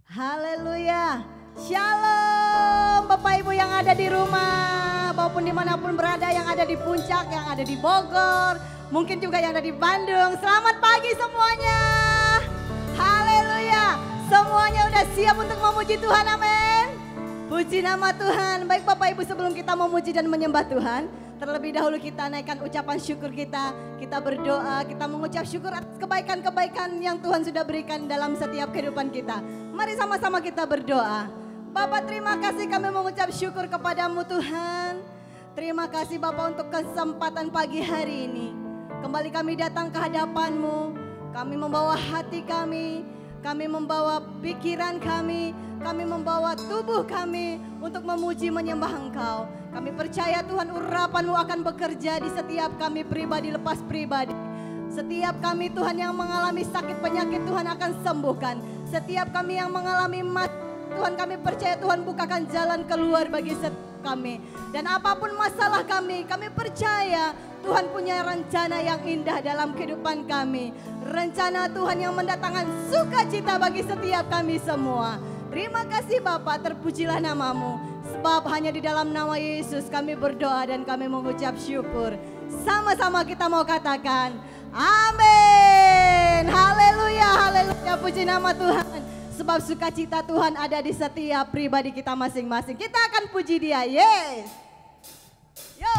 Haleluya. Shalom Bapak Ibu yang ada di rumah, maupun dimanapun berada, yang ada di Puncak, yang ada di Bogor, mungkin juga yang ada di Bandung. Selamat pagi semuanya. Haleluya. Semuanya udah siap untuk memuji Tuhan, amin. Puji nama Tuhan. Baik Bapak Ibu, sebelum kita memuji dan menyembah Tuhan, terlebih dahulu kita naikkan ucapan syukur kita. Kita berdoa, kita mengucap syukur atas kebaikan-kebaikan yang Tuhan sudah berikan dalam setiap kehidupan kita. Mari sama-sama kita berdoa. Bapak, terima kasih, kami mengucap syukur kepadamu Tuhan. Terima kasih Bapak untuk kesempatan pagi hari ini. Kembali kami datang ke hadapan-Mu. Kami membawa hati kami membawa pikiran kami membawa tubuh kami untuk memuji menyembah Engkau. Kami percaya Tuhan, urapan-Mu akan bekerja di setiap kami pribadi lepas pribadi. Setiap kami Tuhan yang mengalami sakit penyakit, Tuhan akan sembuhkan. Setiap kami yang mengalami Tuhan, kami percaya Tuhan bukakan jalan keluar bagi setiap kami. Dan apapun masalah kami percaya Tuhan punya rencana yang indah dalam kehidupan kami. Rencana Tuhan yang mendatangkan sukacita bagi setiap kami semua. Terima kasih Bapak, terpujilah namamu. Sebab hanya di dalam nama Yesus kami berdoa dan kami mengucap syukur. Sama-sama kita mau katakan amin. Haleluya, haleluya, puji nama Tuhan. Sebab sukacita Tuhan ada di setiap pribadi kita masing-masing. Kita akan puji Dia, yes. Yo.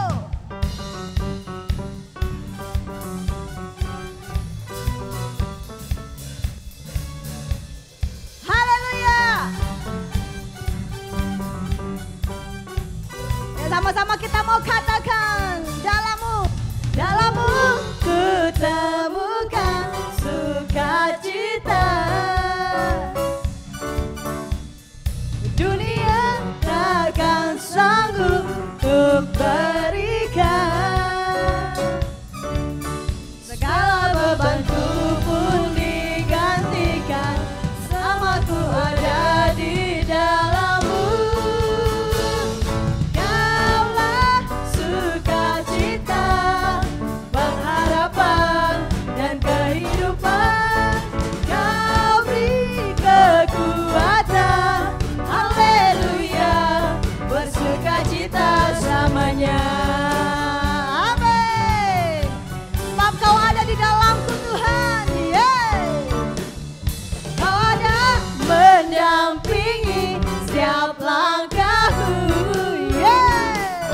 Haleluya. Ya, sama-sama kita mau katakan, dalammu ku temukan sukacita. Dunia takkan sanggup untuk berikan. Segala bebanku pun digantikan, samaku ada di dalammu. Kaulah sukacita, pengharapan dan kehidupan. Kau beri kekuatan, haleluya, bersukacita selamanya. Amin. Sebab Kau ada di dalamku Tuhan, yeah. Kau ada mendampingi setiap langkahku, yeah.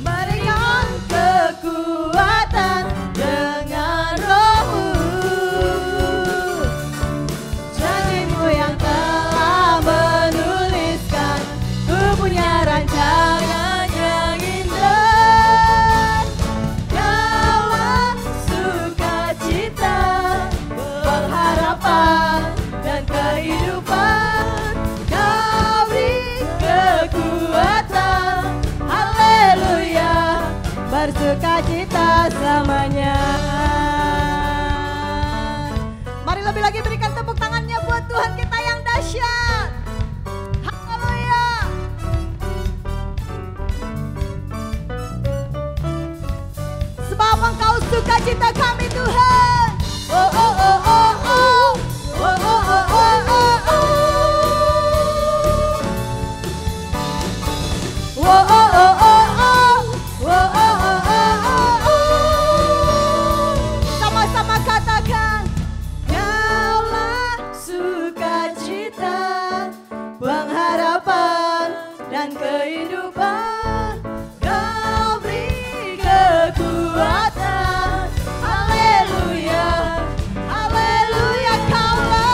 Berikan kekuatan dengan Roh-Mu. Janji-Mu yang telah menuliskan, ku punya rancangan yang indah. Kaulah sukacita, pengharapan dan kehidupan. Kau beri kekuatan, haleluya, bersukacita selamanya. Mari lebih lagi berikan tepuk tangannya buat Tuhan kita yang dahsyat. Haleluya. Sebab Engkau sukacita kami Tuhan. Oh oh oh oh oh. Oh oh oh oh oh oh. Oh oh oh oh oh. Oh oh oh oh oh. Sama-sama katakan, Kaulah sukacita, pengharapan dan kehidupan. Kau beri kekuatan, haleluya, haleluya. Kaulah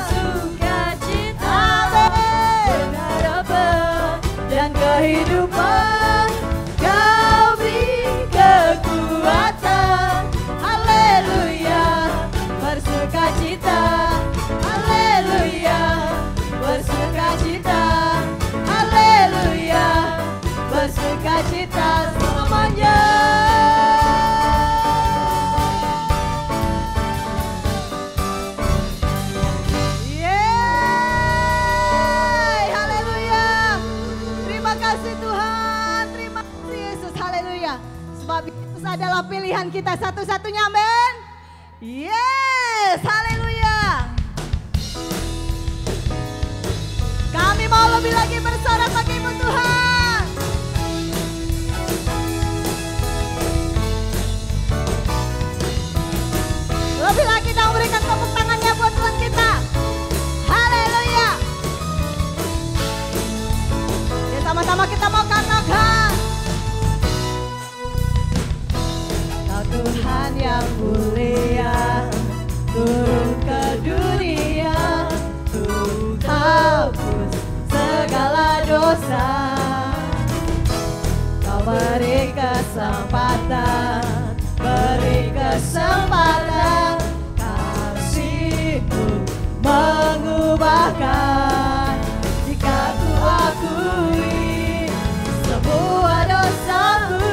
sukacita, pengharapan dan kehidupan. Kau beri kekuatan, haleluya, bersukacita, haleluya, bersukacita, haleluya, bersukacita selamanya. Yeay, haleluya. Terima kasih Tuhan, terima kasih Yesus, haleluya. Sebab Yesus adalah pilihan kita satu-satunya, amin. Yes, haleluya. mau lebih lagi bersorak bagimu Tuhan. Lebih lagi dong berikan tepuk tangannya buat Tuhan kita. Haleluya. Ya sama-sama kita mau katakan. Kau Tuhan yang mulia, turun ke dunia untuk hapus segala dosa. Kau beri kesempatan, beri kesempatan, kasih-Mu mengubahkan. Jika ku akui semua dosaku,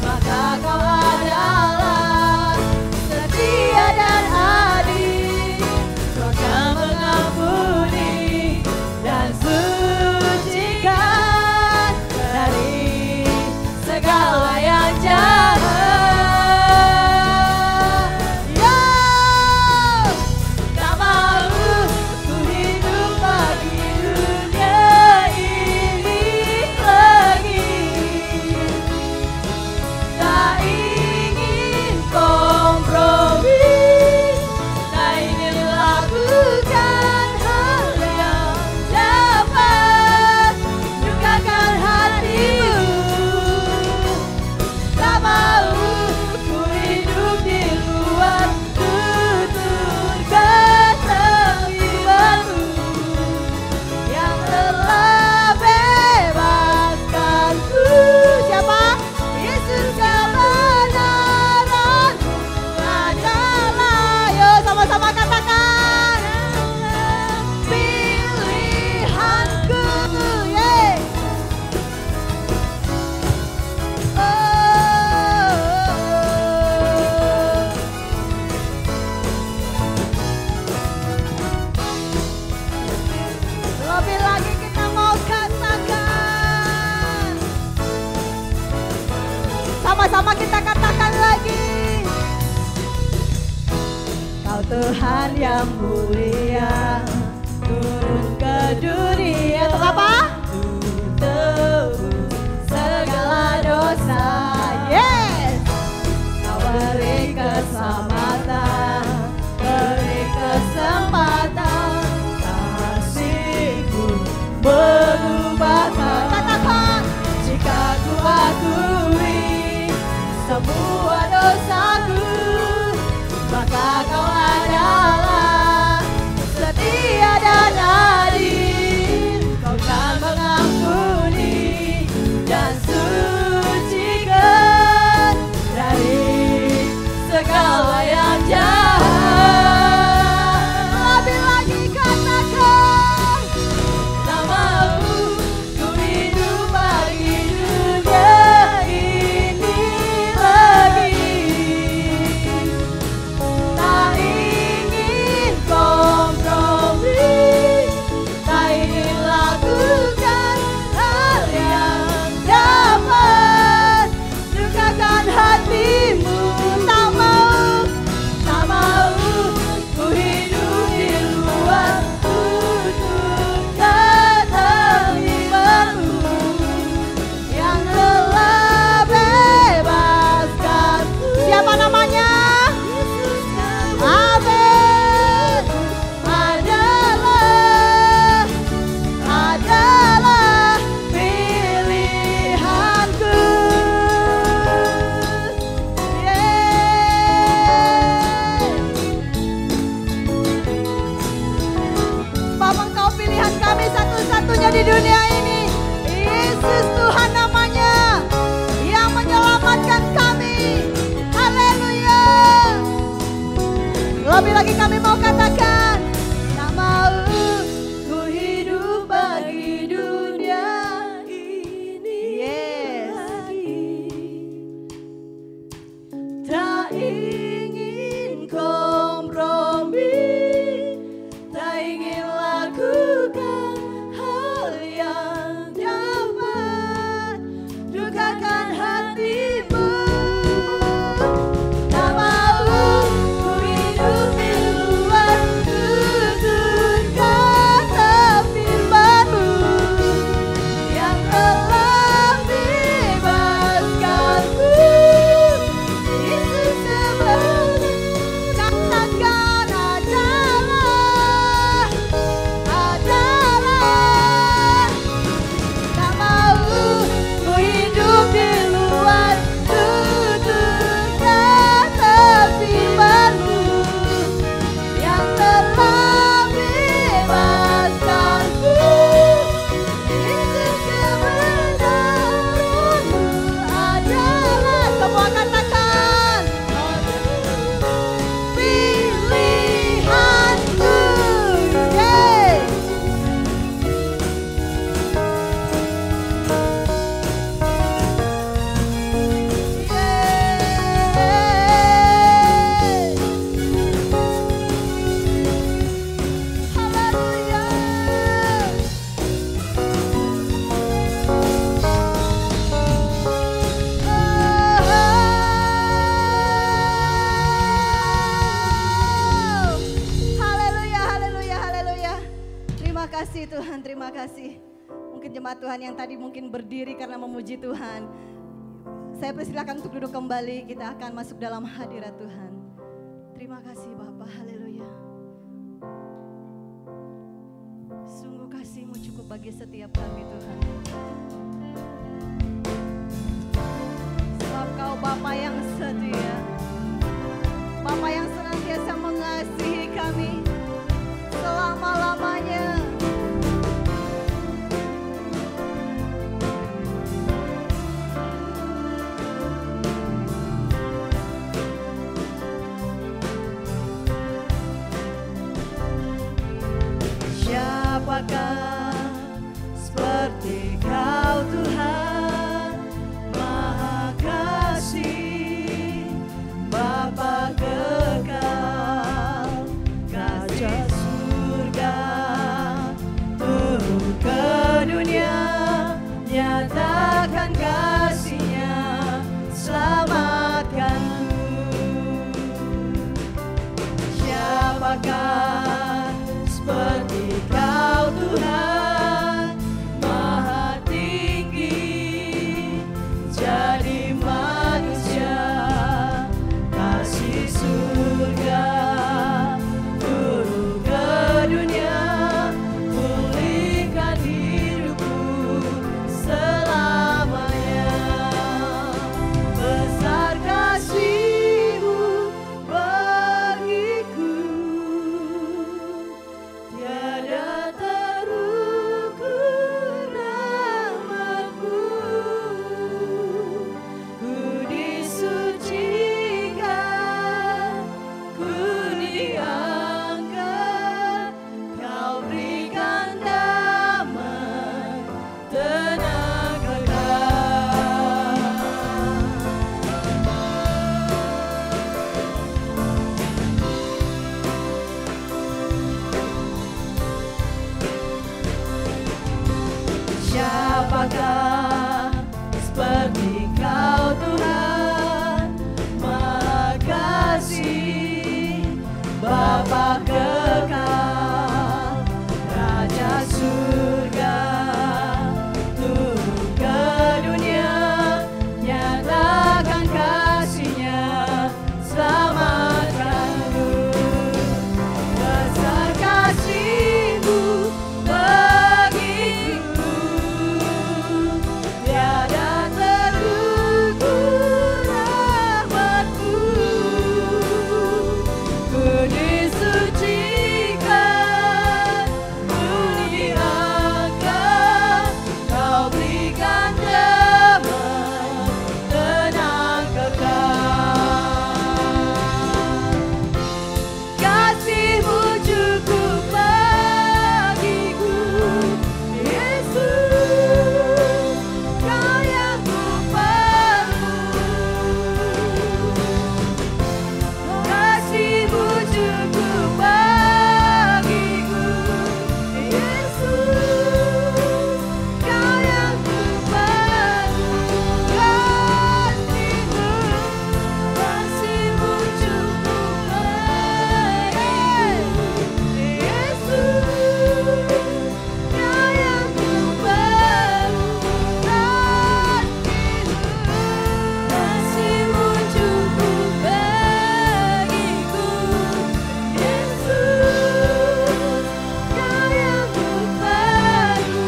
maka Kau adalah setia dan adil. Kau akan mengampuni dan sucikan dari segala yang jahat. Tak mau ku hidup bagi dunia ini lagi. Tak ingin kompromi, tak ingin lakukan hal yang dapat lukakan hatimu. Tak mau ku hidup di luar tutur kata imanmu yang telah bebaskanku. Siapa? Yesus kebenaranmu adalah. Yo sama-sama katakan. Pilihanku. Yeay. Lebih lagi kita mau katakan. Sama-sama kita katakan lagi. Kau Tuhan yang mulia, turun ke dunia. Untuk apa? Untuk tebus segala dosa. Yes. Kau beri keselamatan, beri kesempatan, kasih-Mu mengubahkan. Katakan. Jika ku akui semua dosaku, maka Kau adalah setia dan adil. Kau kan mengampuni dan sucikan dari segala yang jahat. Lebih lagi katakan. Tak mau ku hidup bagi dunia ini lagi. Tak ingin kompromi, tak ingin lakukan hal yang dapat lukakan hatimu. Tak mau ku hidup di luar tutur kata imanmu yang telah bebaskanku. Siapa namanya? Amin. Adalah pilihanku. Sebab Engkau pilihan kami satu-satunya di dunia ini. Yesus Tuhan namanya yang menyelamatkan kami. Haleluya. Lebih lagi kami mau katakan. Tak mau ku hidup bagi dunia ini. Yes. Tak ingin kompromi, tak ingin lakukan hal yang dapat lukakan hatimu. Tak mau ku hidup di luar tutur kata firman. Tuhan, terima kasih. Mungkin jemaat Tuhan yang tadi mungkin berdiri karena memuji Tuhan. Saya persilakan untuk duduk kembali, kita akan masuk dalam hadirat Tuhan. Terima kasih Bapa, haleluya. Sungguh kasih-Mu cukup bagi setiap kami Tuhan. Sebab Kau Bapa yang setia, Bapa yang senantiasa mengasihi kami selama-lamanya. Siapakah seperti Kau Tuhan, Maha Kasih, Bapa kekal, Raja surga, turun ke dunia, nyatakan kasih-Nya, selamatkanku. Siapakah seperti Kau Tuhan, Maha tinggi, jadi manusia, kasih surga, turun ke dunia, pulihkan hidupku selamanya. Besar kasih-Mu bagiku, tiada terukur rahmat-Mu. Ku disucikan, ku diangkat, Kau berikan damai, tenang kekal. Siapakah seperti Kau Tuhan, Maha Kasih, Bapa kekal, Raja surga, turun ke dunia, nyatakan kasih-Nya, selamatkanku. Besar kasih-Mu bagiku, tiada terukur rahmat-Mu. Ku disucikan, ku diangkat, Kau berikan damai, tenang kekal. Kasih-Mu cukup bagiku, Yesus, Kau yang ku perlu. Kasih-Mu cukup bagiku, Yesus, Kau yang ku perlu. Kasih-Mu cukup bagiku, Yesus, Kau yang ku perlu. Kasih-Mu cukup bagiku, Yesus, Kau yang ku perlu.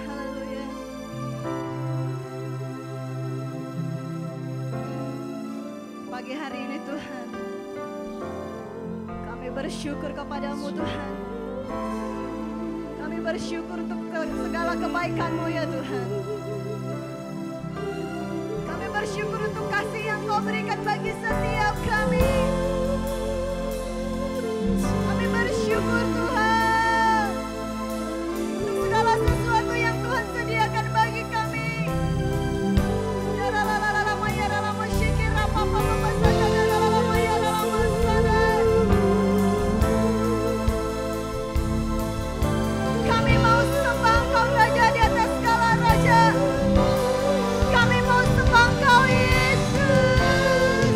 Haleluya. Pagi hari ini Tuhan, kami bersyukur kepada-Mu Tuhan. Kami bersyukur untuk segala kebaikan-Mu ya Tuhan. Kami bersyukur untuk kasih yang Kau berikan bagi setiap kami. Kami bersyukur Tuhan untuk segala sesuatu yang Tuhan sediakan bagi kami. Kami mau sembah Engkau Raja di atas segala raja. Kami mau sembah Engkau Yesus.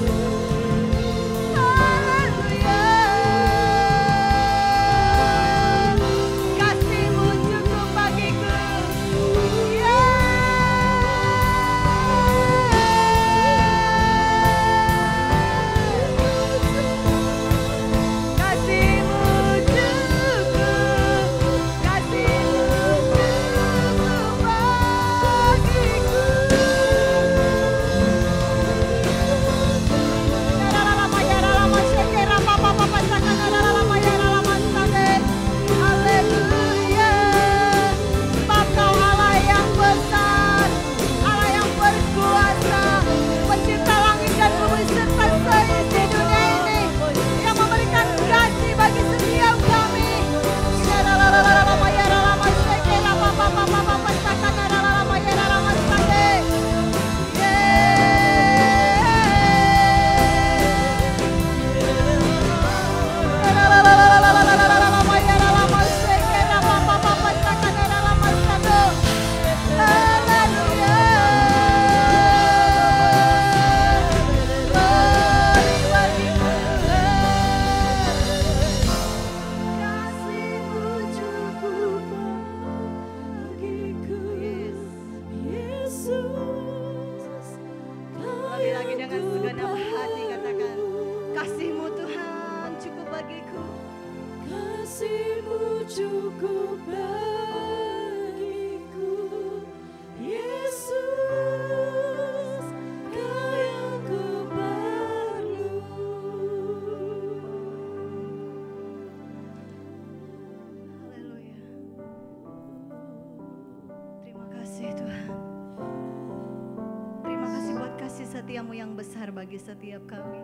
setia-Mu yang besar bagi setiap kami.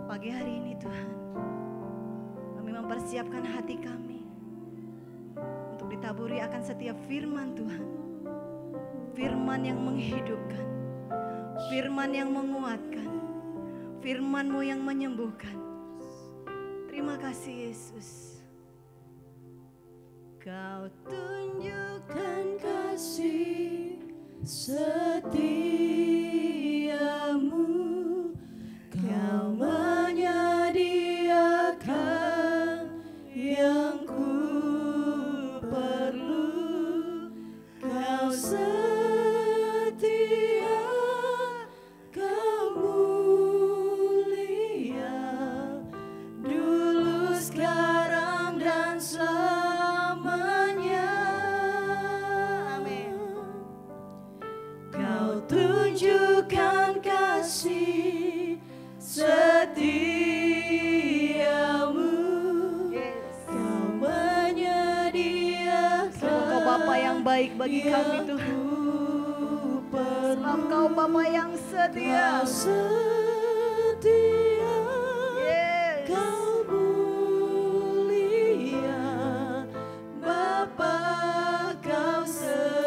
Pagi hari ini Tuhan, kami mempersiapkan hati kami untuk ditaburi akan setiap firman Tuhan. Firman yang menghidupkan, firman yang menguatkan, firman-Mu yang menyembuhkan. Terima kasih Yesus. Kau tunjukkan kasih setiamu, Kau menyediakan yang ku perlu. Kau setia, Kau mulia, dulu sekarang dan selamanya. Amin. Kau tunjukkan kasih setiamu, Kau menyediakan. Kau Bapa yang baik bagi kami Tuhan, sebab Kau Bapa yang setia. Kau mulia, Bapa Kau setia.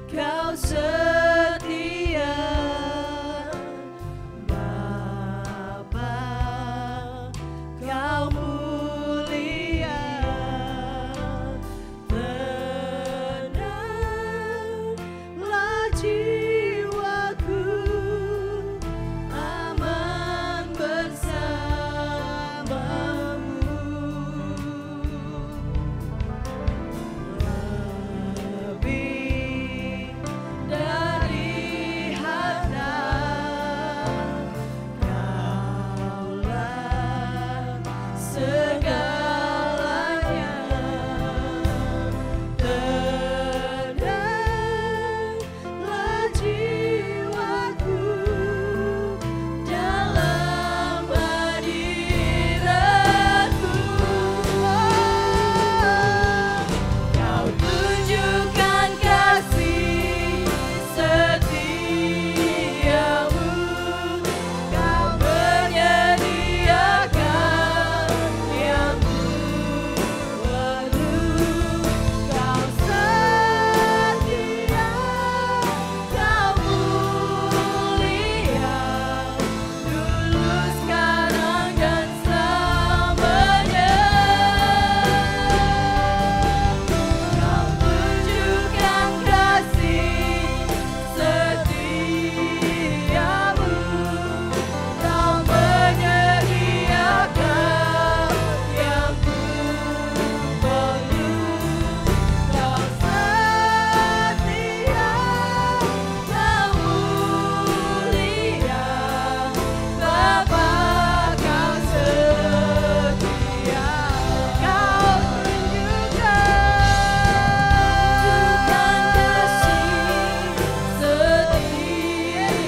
Kau setia, Bapa, Kau mulia, tenanglah jiwaku, aman bersamamu. Lebih dari harta, Kaulah segalanya. Tenanglah jiwaku dalam hadirat-Mu. Kau tunjukkan kasih setiamu, Kau menyediakan yang ku perlu. Kau setia, Kau mulia, dulu sekarang dan selamanya. Kau tunjukkan kasih setiamu, Kau menyediakan yang ku perlu. Kau setia, Kau mulia, Bapa Kau setia. Kau tunjukkan kasih setiamu,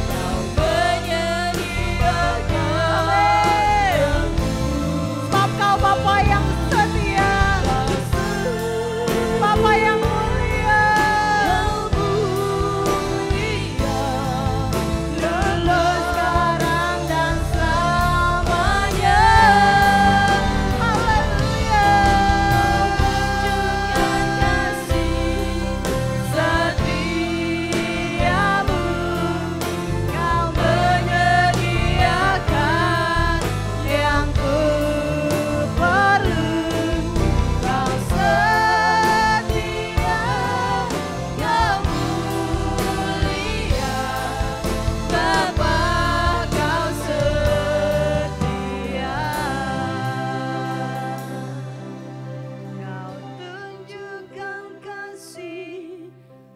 Kau menyediakan. Sebab Kau Bapa yang setia, Bapa yang mulia, dulu sekarang dan selamanya. Haleluya. Tunjukkan kasih setiamu, Kau menyediakan yang ku perlu. Kau setia, Kau mulia, Bapa Kau setia. Kau tunjukkan kasih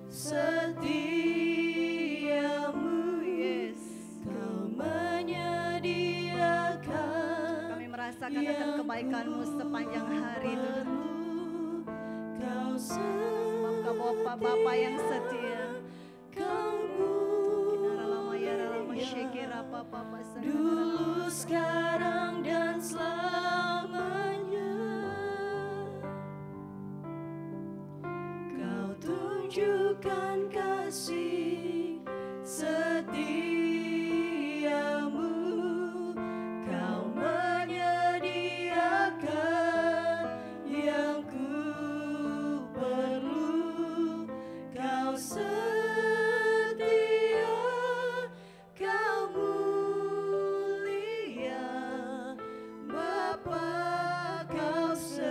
setiamu, yes. Kau menyediakan. Kami merasakan akan kebaikan-Mu sepanjang hari Tuhan. Sebab Kau Bapa yang setia. Kau mulia, dulu, sekarang, dan selamanya. Kau tunjukkan kasih setiamu, Kau menyediakan yang ku perlu, Kau setia, Kau mulia, Bapa, Kau setia.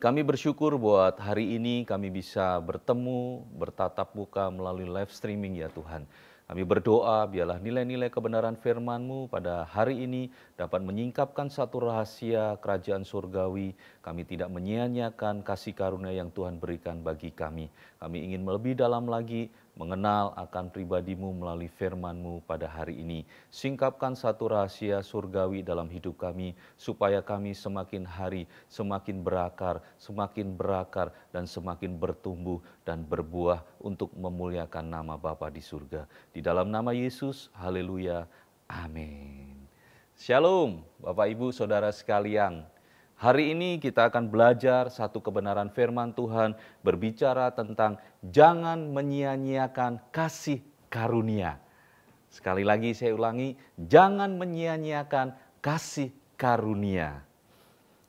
Kami bersyukur buat hari ini kami bisa bertemu, bertatap muka melalui live streaming ya Tuhan. Kami berdoa biarlah nilai-nilai kebenaran firman-Mu pada hari ini dapat menyingkapkan satu rahasia kerajaan surgawi. Kami tidak menyia-nyiakan kasih karunia yang Tuhan berikan bagi kami. Kami ingin lebih dalam lagi mengenal akan pribadi-Mu melalui firman-Mu pada hari ini. Singkapkan satu rahasia surgawi dalam hidup kami, supaya kami semakin hari semakin berakar, dan semakin bertumbuh dan berbuah untuk memuliakan nama Bapa di surga. Di dalam nama Yesus, haleluya, amin. Shalom Bapak Ibu Saudara sekalian. Hari ini kita akan belajar satu kebenaran firman Tuhan berbicara tentang jangan menyia-nyiakan kasih karunia. Sekali lagi saya ulangi, jangan menyia-nyiakan kasih karunia.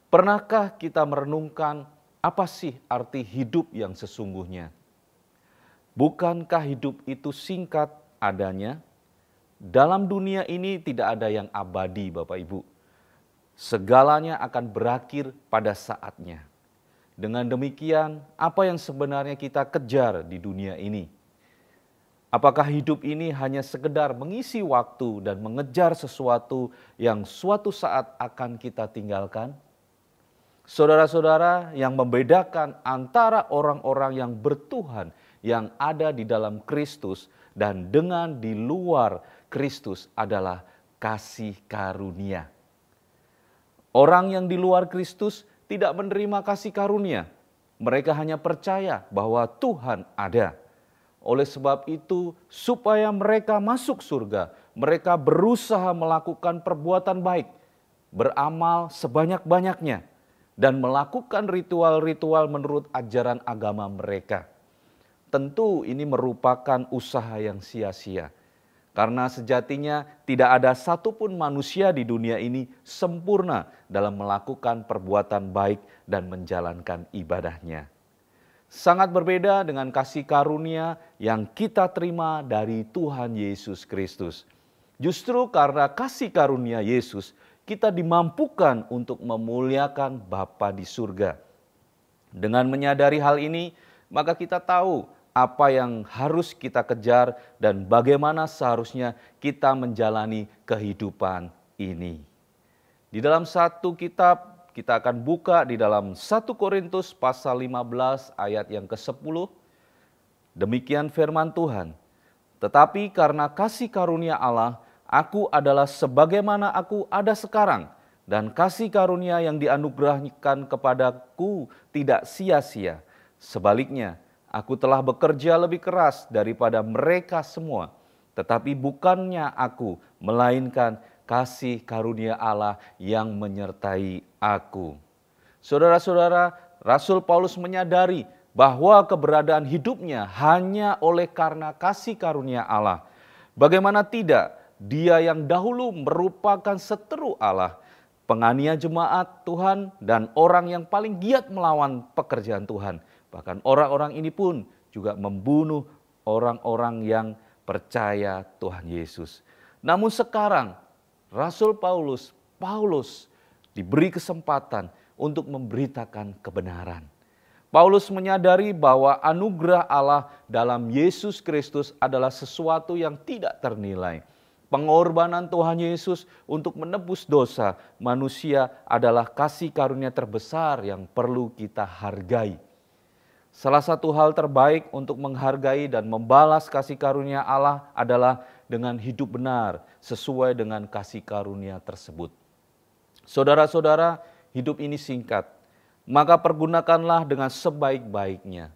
Pernahkah kita merenungkan apa sih arti hidup yang sesungguhnya? Bukankah hidup itu singkat adanya? Dalam dunia ini tidak ada yang abadi Bapak Ibu. Segalanya akan berakhir pada saatnya. Dengan demikian, apa yang sebenarnya kita kejar di dunia ini? Apakah hidup ini hanya sekedar mengisi waktu dan mengejar sesuatu yang suatu saat akan kita tinggalkan? Saudara-saudara, yang membedakan antara orang-orang yang bertuhan yang ada di dalam Kristus dan dengan di luar Kristus adalah kasih karunia. Orang yang di luar Kristus tidak menerima kasih karunia. Mereka hanya percaya bahwa Tuhan ada. Oleh sebab itu, supaya mereka masuk surga, mereka berusaha melakukan perbuatan baik, beramal sebanyak-banyaknya, dan melakukan ritual-ritual menurut ajaran agama mereka. Tentu ini merupakan usaha yang sia-sia. Karena sejatinya tidak ada satupun manusia di dunia ini sempurna dalam melakukan perbuatan baik dan menjalankan ibadahnya. Sangat berbeda dengan kasih karunia yang kita terima dari Tuhan Yesus Kristus. Justru karena kasih karunia Yesus, kita dimampukan untuk memuliakan Bapa di surga. Dengan menyadari hal ini, maka kita tahu apa yang harus kita kejar dan bagaimana seharusnya kita menjalani kehidupan ini. Di dalam satu kitab, kita akan buka di dalam 1 Korintus pasal 15 ayat yang ke-10. Demikian firman Tuhan, tetapi karena kasih karunia Allah, aku adalah sebagaimana aku ada sekarang, dan kasih karunia yang dianugerahkan kepadaku tidak sia-sia. Sebaliknya, aku telah bekerja lebih keras daripada mereka semua, tetapi bukannya aku, melainkan kasih karunia Allah yang menyertai aku. Saudara-saudara, Rasul Paulus menyadari bahwa keberadaan hidupnya hanya oleh karena kasih karunia Allah. Bagaimana tidak, dia yang dahulu merupakan seteru Allah, penganiaya jemaat Tuhan, dan orang yang paling giat melawan pekerjaan Tuhan. Bahkan orang-orang ini pun juga membunuh orang-orang yang percaya Tuhan Yesus. Namun sekarang Rasul Paulus diberi kesempatan untuk memberitakan kebenaran. Paulus menyadari bahwa anugerah Allah dalam Yesus Kristus adalah sesuatu yang tidak ternilai. Pengorbanan Tuhan Yesus untuk menebus dosa manusia adalah kasih karunia terbesar yang perlu kita hargai. Salah satu hal terbaik untuk menghargai dan membalas kasih karunia Allah adalah dengan hidup benar sesuai dengan kasih karunia tersebut. Saudara-saudara, hidup ini singkat. maka pergunakanlah dengan sebaik-baiknya.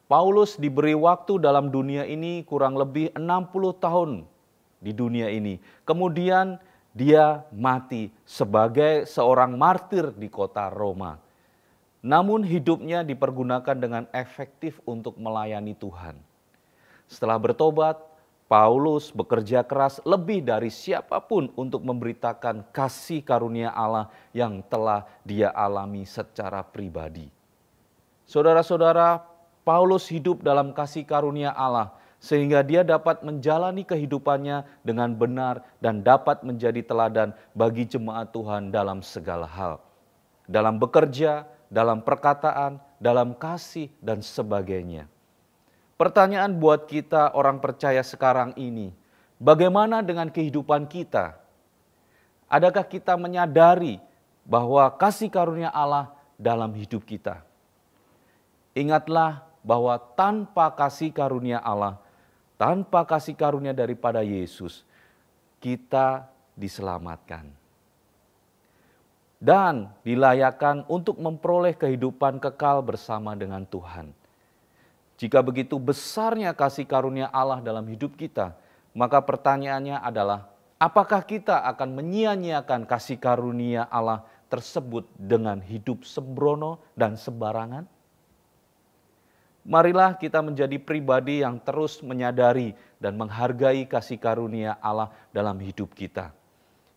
Paulus diberi waktu dalam dunia ini kurang lebih 60 tahun di dunia ini. Kemudian dia mati sebagai seorang martir di kota Roma. Namun hidupnya dipergunakan dengan efektif untuk melayani Tuhan. Setelah bertobat, Paulus bekerja keras lebih dari siapapun untuk memberitakan kasih karunia Allah yang telah dia alami secara pribadi. Saudara-saudara, Paulus hidup dalam kasih karunia Allah sehingga dia dapat menjalani kehidupannya dengan benar dan dapat menjadi teladan bagi jemaat Tuhan dalam segala hal. Dalam bekerja, dalam perkataan, dalam kasih, dan sebagainya. Pertanyaan buat kita orang percaya sekarang ini, bagaimana dengan kehidupan kita? Adakah kita menyadari bahwa kasih karunia Allah dalam hidup kita? Ingatlah bahwa tanpa kasih karunia Allah, tanpa kasih karunia daripada Yesus, kita diselamatkan dan dilayakkan untuk memperoleh kehidupan kekal bersama dengan Tuhan. Jika begitu besarnya kasih karunia Allah dalam hidup kita, maka pertanyaannya adalah, apakah kita akan menyia-nyiakan kasih karunia Allah tersebut dengan hidup sembrono dan sembarangan? Marilah kita menjadi pribadi yang terus menyadari dan menghargai kasih karunia Allah dalam hidup kita.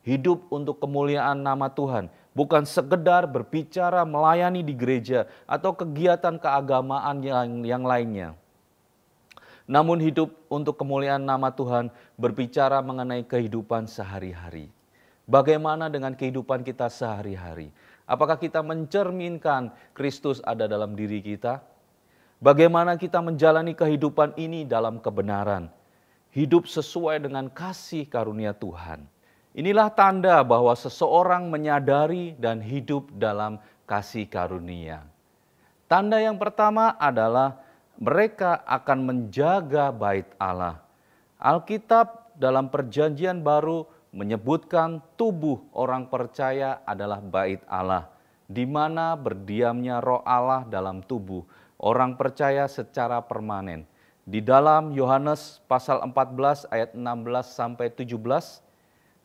Hidup untuk kemuliaan nama Tuhan, bukan sekedar berbicara melayani di gereja atau kegiatan keagamaan yang lainnya. Namun hidup untuk kemuliaan nama Tuhan berbicara mengenai kehidupan sehari-hari. Bagaimana dengan kehidupan kita sehari-hari? Apakah kita mencerminkan Kristus ada dalam diri kita? Bagaimana kita menjalani kehidupan ini dalam kebenaran? Hidup sesuai dengan kasih karunia Tuhan. Inilah tanda bahwa seseorang menyadari dan hidup dalam kasih karunia. Tanda yang pertama adalah mereka akan menjaga bait Allah. Alkitab dalam Perjanjian Baru menyebutkan tubuh orang percaya adalah bait Allah, di mana berdiamnya Roh Allah dalam tubuh orang percaya secara permanen. Di dalam Yohanes pasal 14 ayat 16 sampai 17,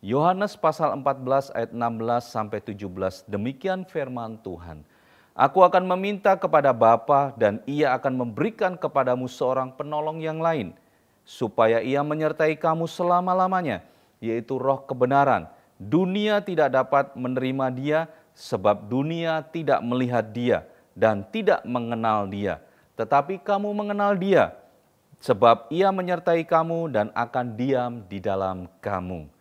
Yohanes pasal 14 ayat 16 sampai 17, demikian firman Tuhan. Aku akan meminta kepada Bapa dan Ia akan memberikan kepadamu seorang penolong yang lain, supaya Ia menyertai kamu selama-lamanya, yaitu Roh kebenaran. Dunia tidak dapat menerima Dia, sebab dunia tidak melihat Dia dan tidak mengenal Dia. Tetapi kamu mengenal Dia, sebab Ia menyertai kamu dan akan diam di dalam kamu.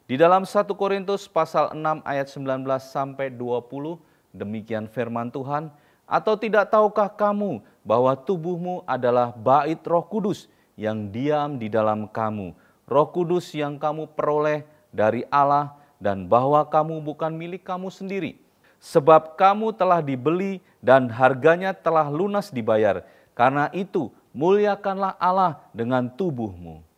Di dalam 1 Korintus pasal 6 ayat 19 sampai 20, demikian firman Tuhan, atau tidak tahukah kamu bahwa tubuhmu adalah bait Roh Kudus yang diam di dalam kamu, Roh Kudus yang kamu peroleh dari Allah, dan bahwa kamu bukan milik kamu sendiri, sebab kamu telah dibeli dan harganya telah lunas dibayar. Karena itu muliakanlah Allah dengan tubuhmu.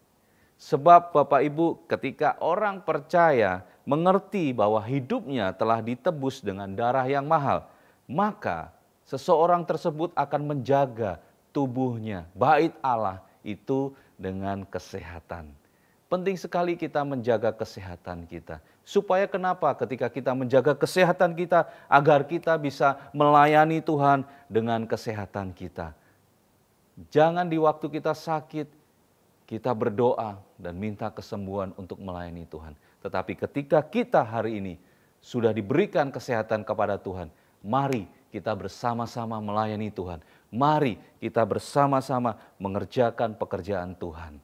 Sebab Bapak Ibu, ketika orang percaya mengerti bahwa hidupnya telah ditebus dengan darah yang mahal, maka seseorang tersebut akan menjaga tubuhnya, bait Allah itu dengan kesehatan. Penting sekali kita menjaga kesehatan kita. Supaya kenapa? Ketika kita menjaga kesehatan kita, agar kita bisa melayani Tuhan dengan kesehatan kita. Jangan di waktu kita sakit, kita berdoa dan minta kesembuhan untuk melayani Tuhan. Tetapi ketika kita hari ini sudah diberikan kesehatan kepada Tuhan, mari kita bersama-sama melayani Tuhan. Mari kita bersama-sama mengerjakan pekerjaan Tuhan.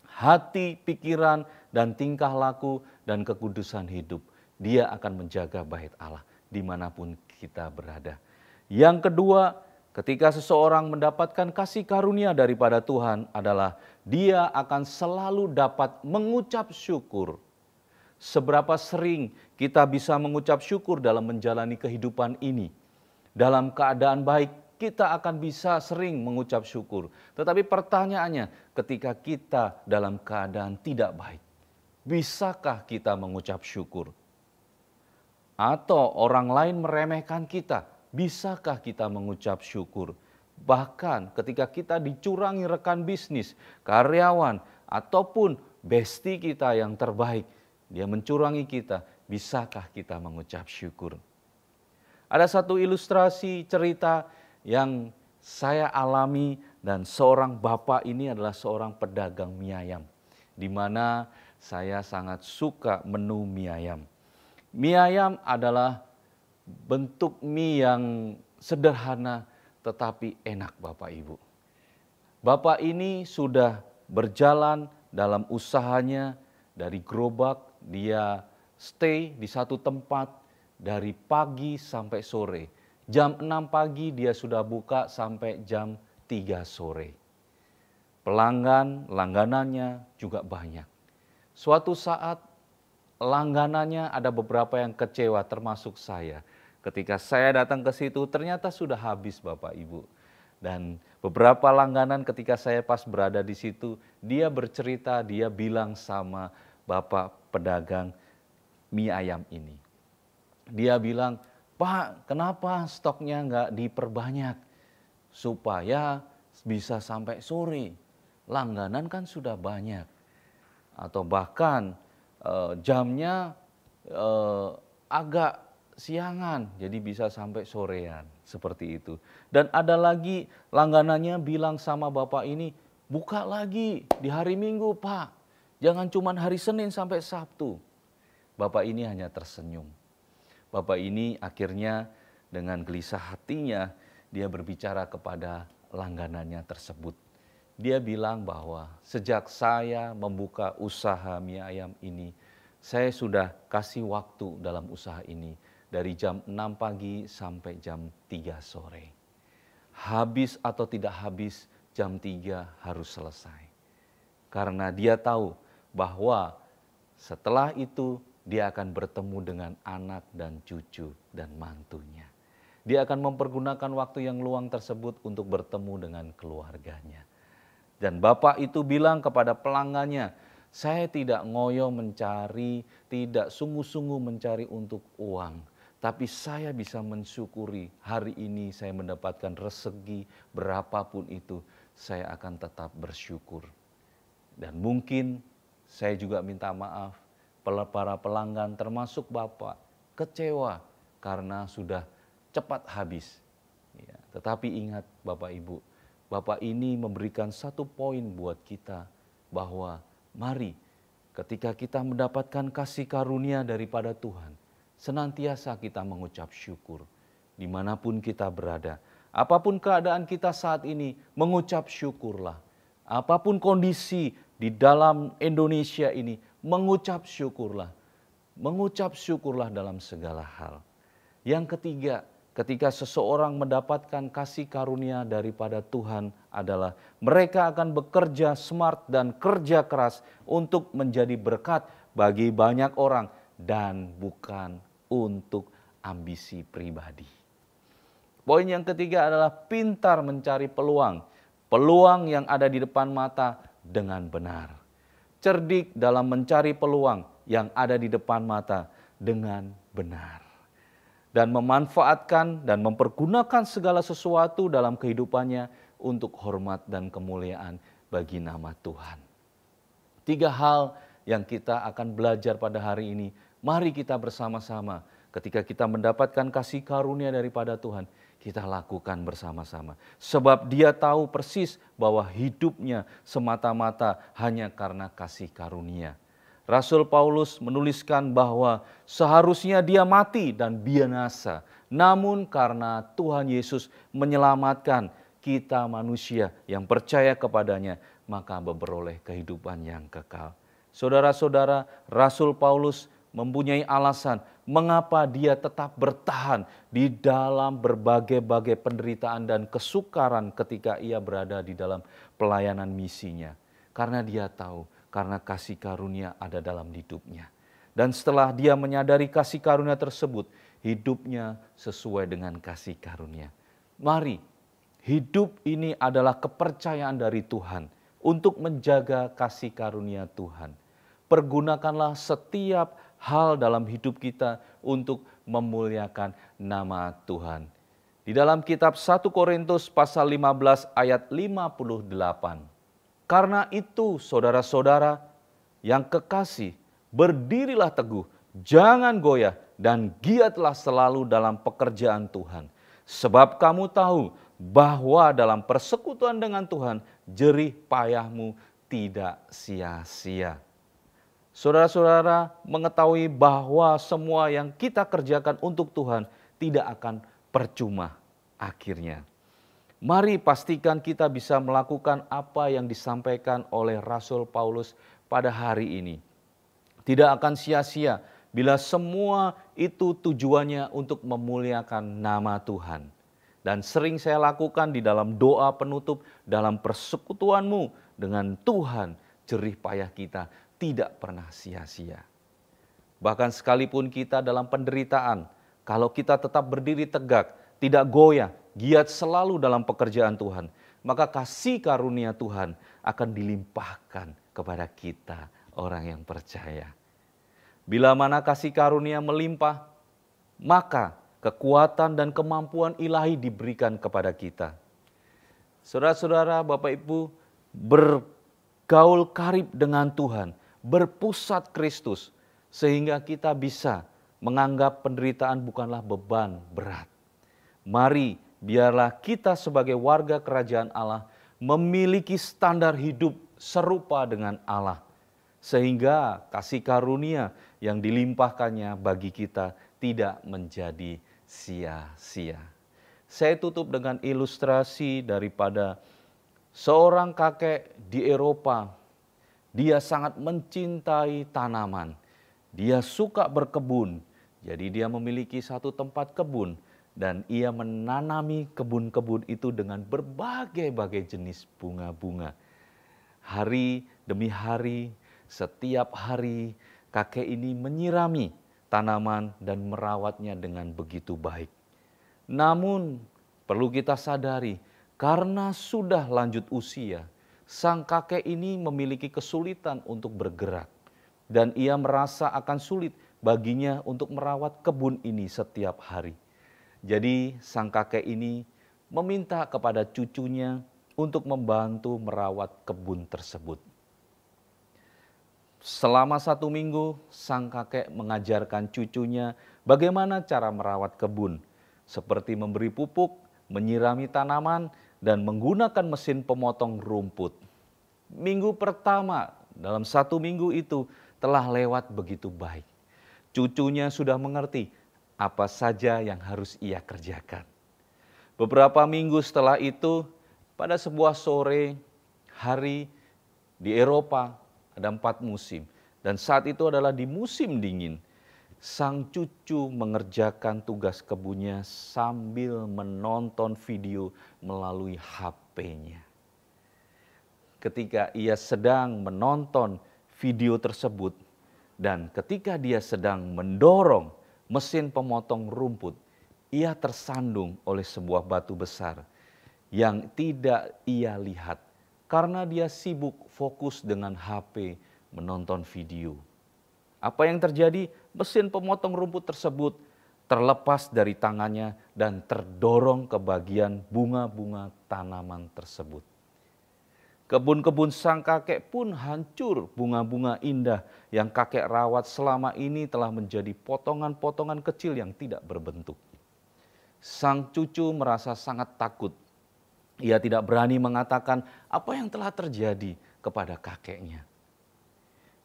Hati, pikiran, dan tingkah laku dan kekudusan hidup, Dia akan menjaga bait Allah dimanapun kita berada. Yang kedua, ketika seseorang mendapatkan kasih karunia daripada Tuhan adalah dia akan selalu dapat mengucap syukur. Seberapa sering kita bisa mengucap syukur dalam menjalani kehidupan ini? Dalam keadaan baik, kita akan bisa sering mengucap syukur. Tetapi pertanyaannya, ketika kita dalam keadaan tidak baik, bisakah kita mengucap syukur? Atau orang lain meremehkan kita, bisakah kita mengucap syukur? Bahkan ketika kita dicurangi rekan bisnis, karyawan, ataupun bestie kita yang terbaik, dia mencurang kita, bisakah kita mengucap syukur? Ada satu ilustrasi cerita yang saya alami, dan seorang bapak ini adalah seorang pedagang mie ayam, di mana saya sangat suka menu mie ayam. Mie ayam adalah bentuk mie yang sederhana tetapi enak Bapak Ibu. Bapak ini sudah berjalan dalam usahanya dari gerobak, dia stay di satu tempat dari pagi sampai sore. Jam 6 pagi dia sudah buka sampai jam 3 sore. Langganannya juga banyak. Suatu saat langganannya ada beberapa yang kecewa termasuk saya. Ketika saya datang ke situ ternyata sudah habis Bapak Ibu. Dan beberapa langganan ketika saya pas berada di situ, dia bercerita, dia bilang sama Bapak pedagang mie ayam ini. Dia bilang, "Pak, kenapa stoknya nggak diperbanyak supaya bisa sampai sore? Langganan kan sudah banyak." Atau bahkan jamnya agak siangan, jadi bisa sampai sorean, seperti itu. Dan ada lagi langganannya bilang sama bapak ini, "Buka lagi di hari Minggu Pak, jangan cuma hari Senin sampai Sabtu." Bapak ini hanya tersenyum. Bapak ini akhirnya dengan gelisah hatinya, dia berbicara kepada langganannya tersebut. Dia bilang bahwa sejak saya membuka usaha mie ayam ini, saya sudah kasih waktu dalam usaha ini dari jam 6 pagi sampai jam 3 sore. Habis atau tidak habis, jam 3 harus selesai. Karena dia tahu bahwa setelah itu dia akan bertemu dengan anak dan cucu dan mantunya. Dia akan mempergunakan waktu yang luang tersebut untuk bertemu dengan keluarganya. Dan bapak itu bilang kepada pelanggannya, "Saya tidak ngoyo mencari, tidak sungguh-sungguh mencari untuk uang. Tapi saya bisa mensyukuri hari ini saya mendapatkan rezeki berapapun itu, saya akan tetap bersyukur." Dan mungkin saya juga minta maaf, para pelanggan termasuk bapak kecewa karena sudah cepat habis. Ya, tetapi ingat Bapak Ibu, Bapak ini memberikan satu poin buat kita bahwa mari ketika kita mendapatkan kasih karunia daripada Tuhan, senantiasa kita mengucap syukur dimanapun kita berada. Apapun keadaan kita saat ini, mengucap syukurlah. Apapun kondisi di dalam Indonesia ini, mengucap syukurlah. Mengucap syukurlah dalam segala hal. Yang ketiga, ketika seseorang mendapatkan kasih karunia daripada Tuhan adalah mereka akan bekerja smart dan kerja keras untuk menjadi berkat bagi banyak orang dan bukan untuk ambisi pribadi. Poin yang ketiga adalah pintar mencari peluang. Peluang yang ada di depan mata dengan benar. Cerdik dalam mencari peluang yang ada di depan mata dengan benar. Dan memanfaatkan dan mempergunakan segala sesuatu dalam kehidupannya untuk hormat dan kemuliaan bagi nama Tuhan. 3 hal yang kita akan belajar pada hari ini. Mari kita bersama-sama ketika kita mendapatkan kasih karunia daripada Tuhan, kita lakukan bersama-sama. Sebab dia tahu persis bahwa hidupnya semata-mata hanya karena kasih karunia. Rasul Paulus menuliskan bahwa seharusnya dia mati dan binasa. Namun karena Tuhan Yesus menyelamatkan kita manusia yang percaya kepadanya, maka beroleh kehidupan yang kekal. Saudara-saudara, Rasul Paulus mempunyai alasan mengapa dia tetap bertahan di dalam berbagai-bagai penderitaan dan kesukaran ketika ia berada di dalam pelayanan misinya. Karena dia tahu, karena kasih karunia ada dalam hidupnya. Dan setelah dia menyadari kasih karunia tersebut, hidupnya sesuai dengan kasih karunia. Mari, hidup ini adalah kepercayaan dari Tuhan untuk menjaga kasih karunia Tuhan. Pergunakanlah setiap hal dalam hidup kita untuk memuliakan nama Tuhan. Di dalam kitab 1 Korintus pasal 15 ayat 58. Karena itu saudara-saudara yang kekasih, berdirilah teguh, jangan goyah dan giatlah selalu dalam pekerjaan Tuhan. Sebab kamu tahu bahwa dalam persekutuan dengan Tuhan, jerih payahmu tidak sia-sia. Saudara-saudara mengetahui bahwa semua yang kita kerjakan untuk Tuhan tidak akan percuma akhirnya. Mari pastikan kita bisa melakukan apa yang disampaikan oleh Rasul Paulus pada hari ini. Tidak akan sia-sia bila semua itu tujuannya untuk memuliakan nama Tuhan. Dan sering saya lakukan di dalam doa penutup, dalam persekutuanmu dengan Tuhan, jerih payah kita tidak pernah sia-sia. Bahkan sekalipun kita dalam penderitaan, kalau kita tetap berdiri tegak, tidak goyah, giat selalu dalam pekerjaan Tuhan, maka kasih karunia Tuhan akan dilimpahkan kepada kita orang yang percaya. Bila mana kasih karunia melimpah, maka kekuatan dan kemampuan ilahi diberikan kepada kita. Saudara-saudara, Bapak Ibu, bergaul karib dengan Tuhan, berpusat Kristus, sehingga kita bisa menganggap penderitaan bukanlah beban berat. Mari biarlah kita sebagai warga kerajaan Allah memiliki standar hidup serupa dengan Allah. Sehingga kasih karunia yang dilimpahkannya bagi kita tidak menjadi sia-sia. Saya tutup dengan ilustrasi daripada seorang kakek di Eropa. Dia sangat mencintai tanaman. Dia suka berkebun. Jadi dia memiliki satu tempat kebun. Dan ia menanami kebun-kebun itu dengan berbagai-bagai jenis bunga-bunga. Hari demi hari, setiap hari kakek ini menyirami tanaman dan merawatnya dengan begitu baik. Namun perlu kita sadari, karena sudah lanjut usia, sang kakek ini memiliki kesulitan untuk bergerak. Dan ia merasa akan sulit baginya untuk merawat kebun ini setiap hari. Jadi sang kakek ini meminta kepada cucunya untuk membantu merawat kebun tersebut. Selama 1 minggu, sang kakek mengajarkan cucunya bagaimana cara merawat kebun. Seperti memberi pupuk, menyirami tanaman, dan menggunakan mesin pemotong rumput. Minggu pertama, dalam 1 minggu itu telah lewat begitu baik. Cucunya sudah mengerti apa saja yang harus ia kerjakan. Beberapa minggu setelah itu, pada sebuah sore hari di Eropa, ada 4 musim. Dan saat itu adalah di musim dingin. Sang cucu mengerjakan tugas kebunnya sambil menonton video melalui HP-nya. Ketika ia sedang menonton video tersebut, dan ketika dia sedang mendorong mesin pemotong rumput, ia tersandung oleh sebuah batu besar yang tidak ia lihat karena dia sibuk fokus dengan HP menonton video. Apa yang terjadi? Mesin pemotong rumput tersebut terlepas dari tangannya dan terdorong ke bagian bunga-bunga tanaman tersebut. Kebun-kebun sang kakek pun hancur, bunga-bunga indah yang kakek rawat selama ini telah menjadi potongan-potongan kecil yang tidak berbentuk. Sang cucu merasa sangat takut. Ia tidak berani mengatakan apa yang telah terjadi kepada kakeknya.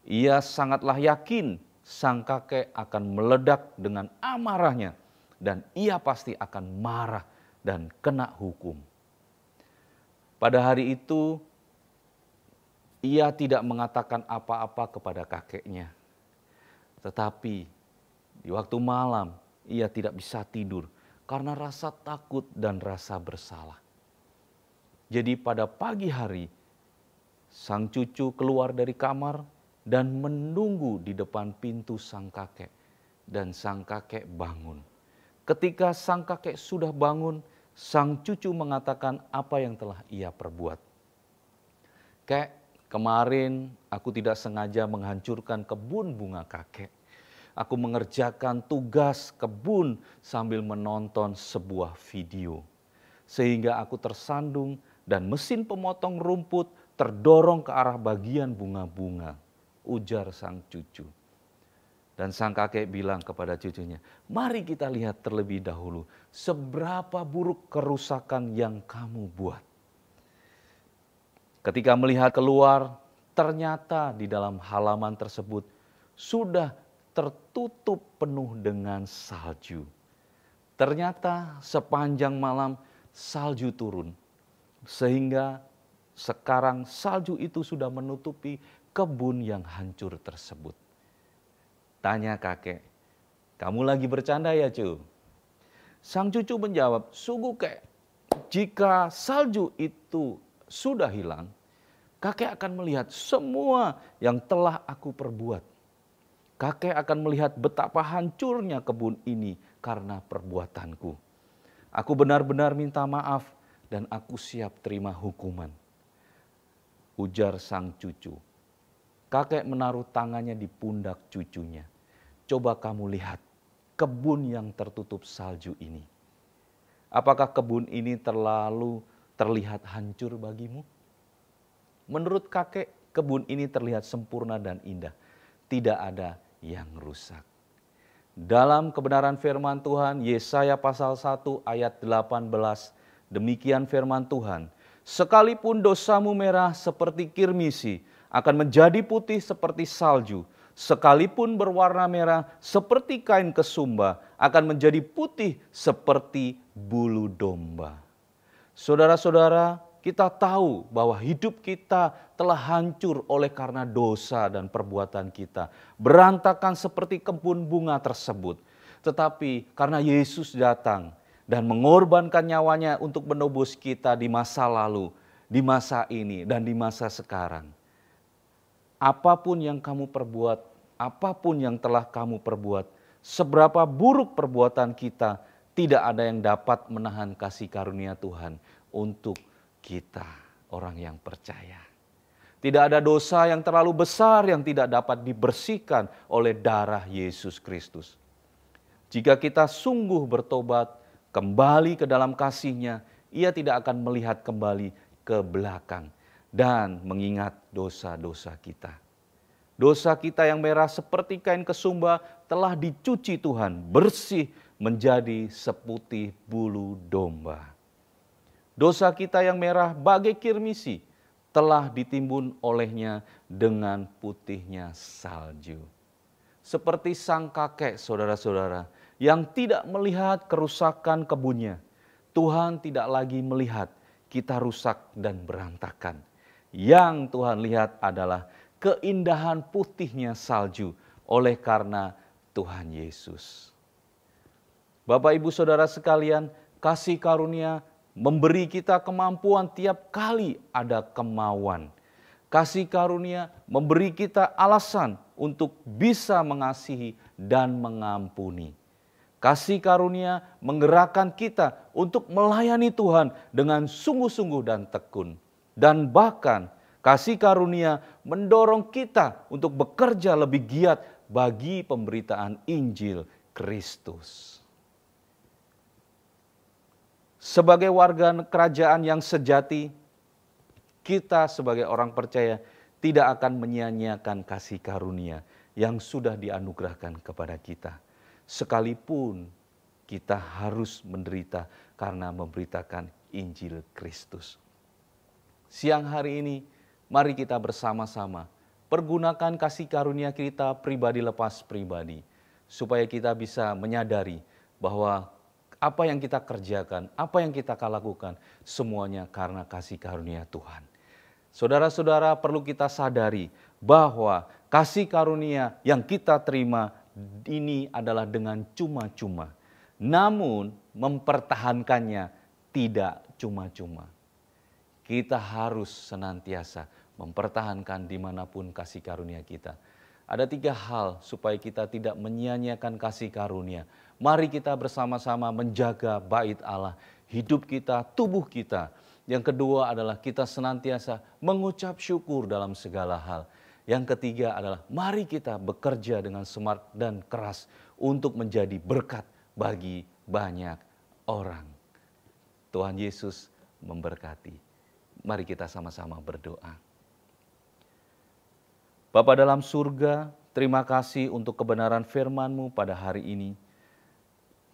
Ia sangatlah yakin sang kakek akan meledak dengan amarahnya dan ia pasti akan marah dan kena hukum. Pada hari itu, ia tidak mengatakan apa-apa kepada kakeknya. Tetapi di waktu malam ia tidak bisa tidur karena rasa takut dan rasa bersalah. Jadi pada pagi hari sang cucu keluar dari kamar dan menunggu di depan pintu sang kakek. Dan sang kakek bangun. Ketika sang kakek sudah bangun, sang cucu mengatakan apa yang telah ia perbuat. Kek, kemarin aku tidak sengaja menghancurkan kebun bunga kakek. aku mengerjakan tugas kebun sambil menonton sebuah video. Sehingga aku tersandung dan mesin pemotong rumput terdorong ke arah bagian bunga-bunga, ujar sang cucu. Dan sang kakek bilang kepada cucunya, mari kita lihat terlebih dahulu seberapa buruk kerusakan yang kamu buat. Ketika melihat keluar, ternyata di dalam halaman tersebut sudah tertutup penuh dengan salju. Ternyata sepanjang malam salju turun, sehingga sekarang salju itu sudah menutupi kebun yang hancur tersebut. Tanya kakek, kamu lagi bercanda ya cu? Sang cucu menjawab, sungguh kek, jika salju itu sudah hilang, kakek akan melihat semua yang telah aku perbuat. Kakek akan melihat betapa hancurnya kebun ini karena perbuatanku. Aku benar-benar minta maaf dan aku siap terima hukuman. Ujar sang cucu. Kakek menaruh tangannya di pundak cucunya. Coba kamu lihat kebun yang tertutup salju ini. Apakah kebun ini terlalu terlihat hancur bagimu? Menurut kakek, kebun ini terlihat sempurna dan indah. Tidak ada yang rusak. Dalam kebenaran firman Tuhan, Yesaya pasal 1 ayat 18, demikian firman Tuhan. Sekalipun dosamu merah seperti kirmisi, akan menjadi putih seperti salju. Sekalipun berwarna merah seperti kain kesumba, akan menjadi putih seperti bulu domba. Saudara-saudara, kita tahu bahwa hidup kita telah hancur oleh karena dosa dan perbuatan kita. Berantakan seperti kebun bunga tersebut. Tetapi karena Yesus datang dan mengorbankan nyawanya untuk menebus kita di masa lalu, di masa ini, dan di masa sekarang. Apapun yang kamu perbuat, apapun yang telah kamu perbuat, seberapa buruk perbuatan kita, tidak ada yang dapat menahan kasih karunia Tuhan untuk kita, orang yang percaya. Tidak ada dosa yang terlalu besar yang tidak dapat dibersihkan oleh darah Yesus Kristus. Jika kita sungguh bertobat, kembali ke dalam kasih-Nya, Ia tidak akan melihat kembali ke belakang dan mengingat dosa-dosa kita. Dosa kita yang merah seperti kain kesumba telah dicuci Tuhan, bersih menjadi seputih bulu domba. Dosa kita yang merah bagai kirmisi telah ditimbun olehnya dengan putihnya salju. Seperti sang kakek, saudara-saudara, yang tidak melihat kerusakan kebunnya, Tuhan tidak lagi melihat kita rusak dan berantakan. Yang Tuhan lihat adalah keindahan putihnya salju oleh karena Tuhan Yesus. Bapak, Ibu, Saudara sekalian, kasih karunia memberi kita kemampuan tiap kali ada kemauan. Kasih karunia memberi kita alasan untuk bisa mengasihi dan mengampuni. Kasih karunia menggerakkan kita untuk melayani Tuhan dengan sungguh-sungguh dan tekun. Dan bahkan kasih karunia mendorong kita untuk bekerja lebih giat bagi pemberitaan Injil Kristus. Sebagai warga kerajaan yang sejati, kita sebagai orang percaya tidak akan menyia-nyiakan kasih karunia yang sudah dianugerahkan kepada kita. Sekalipun kita harus menderita karena memberitakan Injil Kristus. Siang hari ini, mari kita bersama-sama pergunakan kasih karunia kita pribadi lepas pribadi, supaya kita bisa menyadari bahwa apa yang kita kerjakan, apa yang kita lakukan, semuanya karena kasih karunia Tuhan. Saudara-saudara, perlu kita sadari bahwa kasih karunia yang kita terima ini adalah dengan cuma-cuma. Namun mempertahankannya tidak cuma-cuma. Kita harus senantiasa mempertahankan dimanapun kasih karunia kita. Ada 3 hal supaya kita tidak menyia-nyiakan kasih karunia. Mari kita bersama-sama menjaga bait Allah, hidup kita, tubuh kita. Yang kedua adalah kita senantiasa mengucap syukur dalam segala hal. Yang ketiga adalah mari kita bekerja dengan smart dan keras untuk menjadi berkat bagi banyak orang. Tuhan Yesus memberkati. Mari kita sama-sama berdoa. Bapa dalam surga, terima kasih untuk kebenaran firman-Mu pada hari ini.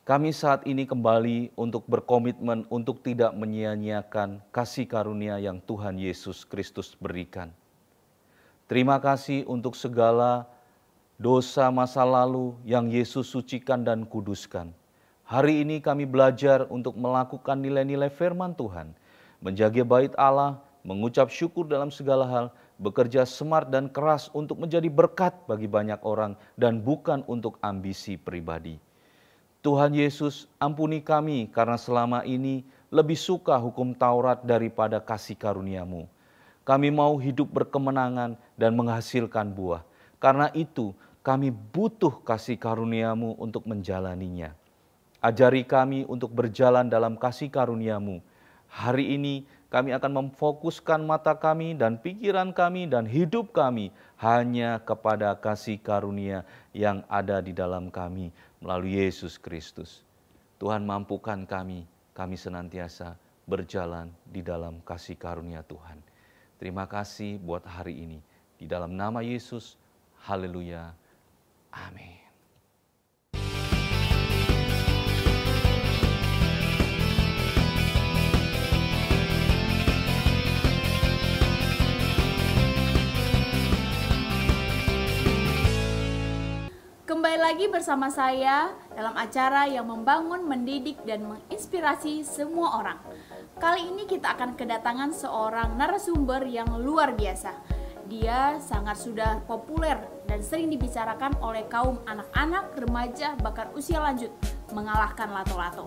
Kami saat ini kembali untuk berkomitmen untuk tidak menyia-nyiakan kasih karunia yang Tuhan Yesus Kristus berikan. Terima kasih untuk segala dosa masa lalu yang Yesus sucikan dan kuduskan. Hari ini kami belajar untuk melakukan nilai-nilai firman Tuhan, menjaga bait Allah, mengucap syukur dalam segala hal, bekerja smart dan keras untuk menjadi berkat bagi banyak orang dan bukan untuk ambisi pribadi. Tuhan Yesus, ampuni kami karena selama ini lebih suka hukum Taurat daripada kasih karunia-Mu. Kami mau hidup berkemenangan dan menghasilkan buah. Karena itu kami butuh kasih karunia-Mu untuk menjalaninya. Ajari kami untuk berjalan dalam kasih karunia-Mu. Hari ini kami akan memfokuskan mata kami dan pikiran kami dan hidup kami hanya kepada kasih karunia yang ada di dalam kami melalui Yesus Kristus. Tuhan mampukan kami senantiasa berjalan di dalam kasih karunia Tuhan. Terima kasih buat hari ini. Di dalam nama Yesus, haleluya, amin. Kembali lagi bersama saya dalam acara yang membangun, mendidik, dan menginspirasi semua orang. Kali ini kita akan kedatangan seorang narasumber yang luar biasa. Dia sangat sudah populer dan sering dibicarakan oleh kaum anak-anak, remaja, bahkan usia lanjut, mengalahkan lato-lato.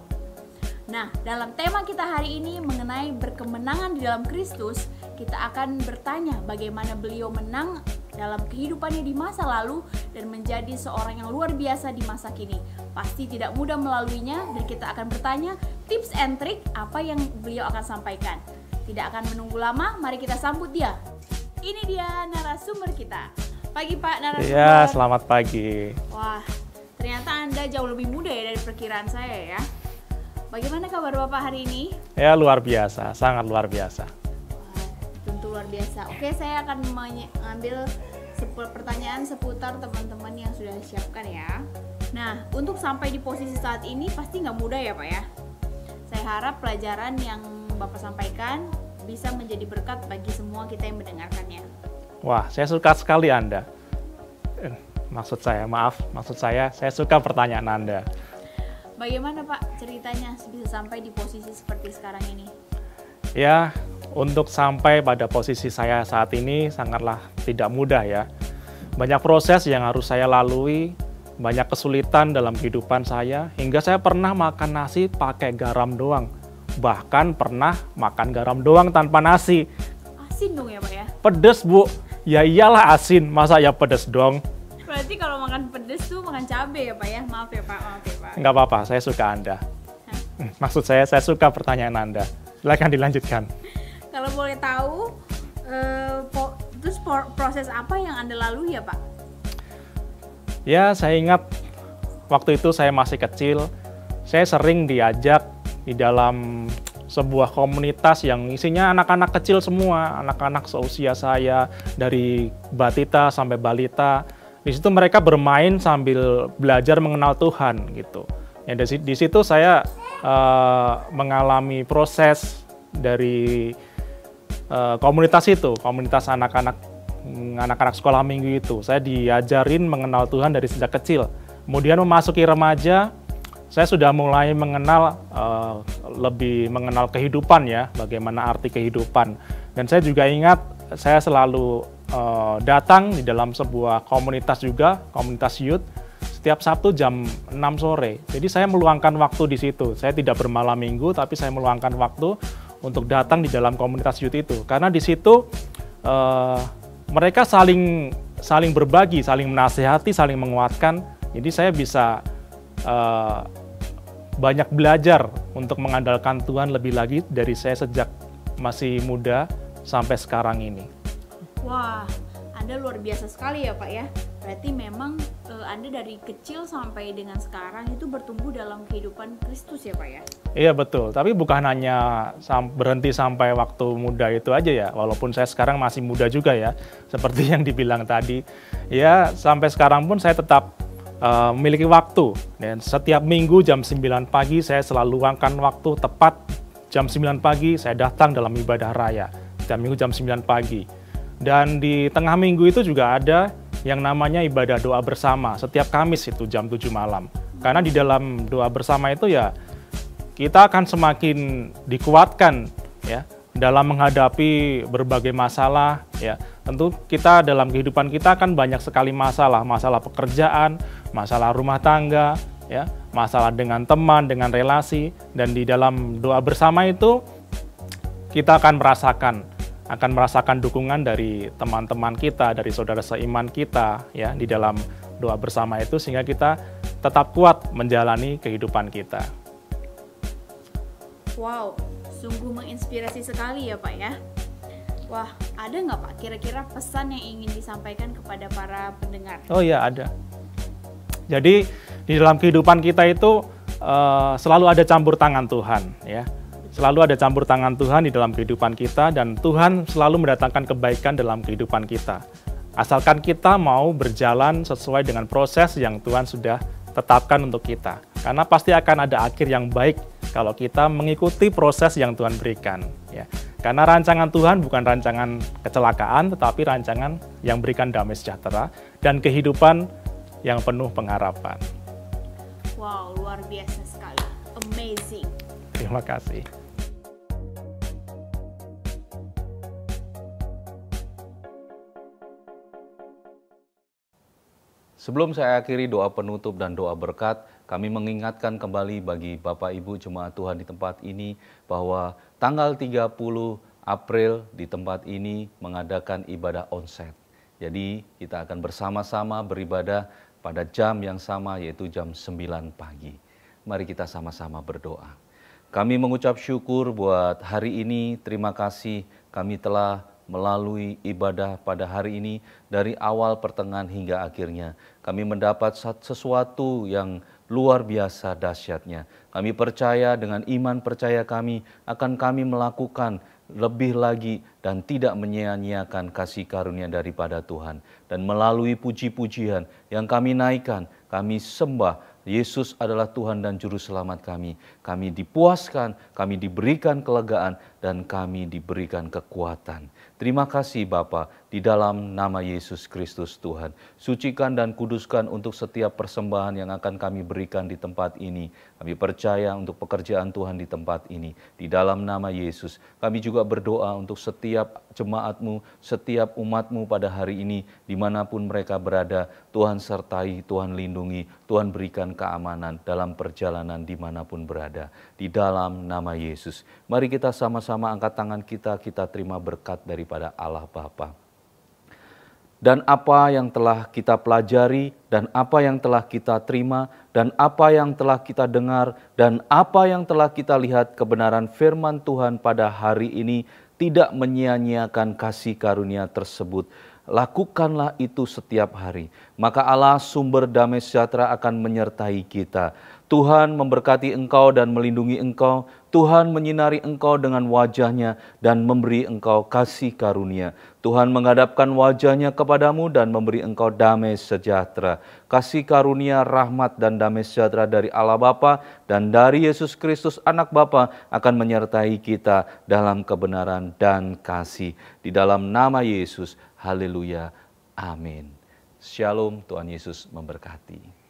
Nah, dalam tema kita hari ini mengenai berkemenangan di dalam Kristus, kita akan bertanya bagaimana beliau menang dalam kehidupannya di masa lalu dan menjadi seorang yang luar biasa di masa kini. Pasti tidak mudah melaluinya dan kita akan bertanya tips and trik apa yang beliau akan sampaikan. Tidak akan menunggu lama, mari kita sambut dia. Ini dia narasumber kita. Pagi Pak narasumber. Ya, selamat pagi. Wah, ternyata Anda jauh lebih muda ya dari perkiraan saya ya. Bagaimana kabar Bapak hari ini? Ya, luar biasa, sangat luar biasa. Tentu luar biasa. Oke, saya akan mengambil pertanyaan seputar teman-teman yang sudah disiapkan ya. Nah, untuk sampai di posisi saat ini pasti nggak mudah ya Pak ya. Saya harap pelajaran yang Bapak sampaikan bisa menjadi berkat bagi semua kita yang mendengarkannya. Wah, saya suka sekali Anda. Maksud saya suka pertanyaan Anda. Bagaimana Pak ceritanya bisa sampai di posisi seperti sekarang ini? Ya, untuk sampai pada posisi saya saat ini sangatlah tidak mudah ya. Banyak proses yang harus saya lalui, banyak kesulitan dalam kehidupan saya, hingga saya pernah makan nasi pakai garam doang. Bahkan pernah makan garam doang tanpa nasi. Asin dong ya Pak ya? Pedes Bu, ya iyalah asin, masa ya pedes dong. Berarti kalau makan pedes tuh makan cabai ya Pak ya? Maaf ya Pak. Nggak apa-apa, saya suka Anda. Maksud saya suka pertanyaan Anda. Silakan dilanjutkan. Kalau boleh tahu, terus proses apa yang Anda lalui ya Pak? Ya, saya ingat waktu itu saya masih kecil, saya sering diajak di dalam sebuah komunitas yang isinya anak-anak kecil semua, anak-anak seusia saya, dari batita sampai balita. Di situ mereka bermain sambil belajar mengenal Tuhan gitu. Ya, di situ saya mengalami proses dari komunitas itu, komunitas anak-anak sekolah minggu itu. Saya diajarin mengenal Tuhan dari sejak kecil. Kemudian memasuki remaja, saya sudah mulai mengenal lebih mengenal kehidupan ya, bagaimana arti kehidupan. Dan saya juga ingat saya selalu datang di dalam sebuah komunitas juga, komunitas youth, setiap Sabtu jam 6 sore. Jadi saya meluangkan waktu di situ. Saya tidak bermalam minggu, tapi saya meluangkan waktu untuk datang di dalam komunitas youth itu. Karena di situ mereka saling berbagi, saling menasihati, saling menguatkan. Jadi saya bisa banyak belajar untuk mengandalkan Tuhan lebih lagi dari saya sejak masih muda sampai sekarang ini. Wah, Anda luar biasa sekali ya Pak ya. Berarti memang Anda dari kecil sampai dengan sekarang itu bertumbuh dalam kehidupan Kristus ya Pak ya? Iya betul, tapi bukan hanya berhenti sampai waktu muda itu aja ya, walaupun saya sekarang masih muda juga ya, seperti yang dibilang tadi. Ya sampai sekarang pun saya tetap memiliki waktu, dan setiap minggu jam 9 pagi saya selalu luangkan waktu tepat jam 9 pagi saya datang dalam ibadah raya, setiap minggu jam 9 pagi. Dan di tengah minggu itu juga ada yang namanya ibadah doa bersama setiap Kamis itu jam 7 malam. Karena di dalam doa bersama itu ya kita akan semakin dikuatkan ya dalam menghadapi berbagai masalah ya. Tentu kita dalam kehidupan kita kan banyak sekali masalah, masalah pekerjaan, masalah rumah tangga ya, masalah dengan teman, dengan relasi, dan di dalam doa bersama itu kita akan merasakan dukungan dari teman-teman kita, dari saudara seiman kita ya di dalam doa bersama itu, sehingga kita tetap kuat menjalani kehidupan kita. Wow, sungguh menginspirasi sekali ya Pak ya. Wah, ada nggak Pak kira-kira pesan yang ingin disampaikan kepada para pendengar? Oh iya ada. Jadi di dalam kehidupan kita itu selalu ada campur tangan Tuhan ya. Selalu ada campur tangan Tuhan di dalam kehidupan kita, dan Tuhan selalu mendatangkan kebaikan dalam kehidupan kita. Asalkan kita mau berjalan sesuai dengan proses yang Tuhan sudah tetapkan untuk kita. Karena pasti akan ada akhir yang baik kalau kita mengikuti proses yang Tuhan berikan. Ya. Karena rancangan Tuhan bukan rancangan kecelakaan, tetapi rancangan yang berikan damai sejahtera dan kehidupan yang penuh pengharapan. Wow, luar biasa sekali. Amazing. Terima kasih. Sebelum saya akhiri doa penutup dan doa berkat, kami mengingatkan kembali bagi Bapak Ibu jemaat Tuhan di tempat ini bahwa tanggal 30 April di tempat ini mengadakan ibadah onsite. Jadi kita akan bersama-sama beribadah pada jam yang sama, yaitu jam 9 pagi. Mari kita sama-sama berdoa. Kami mengucap syukur buat hari ini, terima kasih kami telah melalui ibadah pada hari ini dari awal, pertengahan hingga akhirnya. Kami mendapat sesuatu yang luar biasa dahsyatnya. Kami percaya dengan iman percaya kami akan kami melakukan lebih lagi dan tidak menyia-nyiakan kasih karunia daripada Tuhan. Dan melalui puji-pujian yang kami naikkan, kami sembah Yesus adalah Tuhan dan Juru Selamat kami. Kami dipuaskan, kami diberikan kelegaan, dan kami diberikan kekuatan. Terima kasih Bapa, di dalam nama Yesus Kristus Tuhan. Sucikan dan kuduskan untuk setiap persembahan yang akan kami berikan di tempat ini. Kami percaya untuk pekerjaan Tuhan di tempat ini. Di dalam nama Yesus, kami juga berdoa untuk setiap jemaat-Mu, setiap umat-Mu pada hari ini, dimanapun mereka berada. Tuhan sertai, Tuhan lindungi, Tuhan berikan keamanan dalam perjalanan dimanapun berada. Di dalam nama Yesus, mari kita sama-sama angkat tangan kita terima berkat daripada Allah Bapa. Dan apa yang telah kita pelajari, dan apa yang telah kita terima, dan apa yang telah kita dengar, dan apa yang telah kita lihat kebenaran firman Tuhan pada hari ini, tidak menyia-nyiakan kasih karunia tersebut. Lakukanlah itu setiap hari. Maka Allah sumber damai sejahtera akan menyertai kita. Tuhan memberkati engkau dan melindungi engkau. Tuhan menyinari engkau dengan wajahnya dan memberi engkau kasih karunia. Tuhan menghadapkan wajahnya kepadamu dan memberi engkau damai sejahtera. Kasih karunia, rahmat dan damai sejahtera dari Allah Bapa dan dari Yesus Kristus Anak Bapa akan menyertai kita dalam kebenaran dan kasih. Di dalam nama Yesus, haleluya, amin. Shalom, Tuhan Yesus memberkati.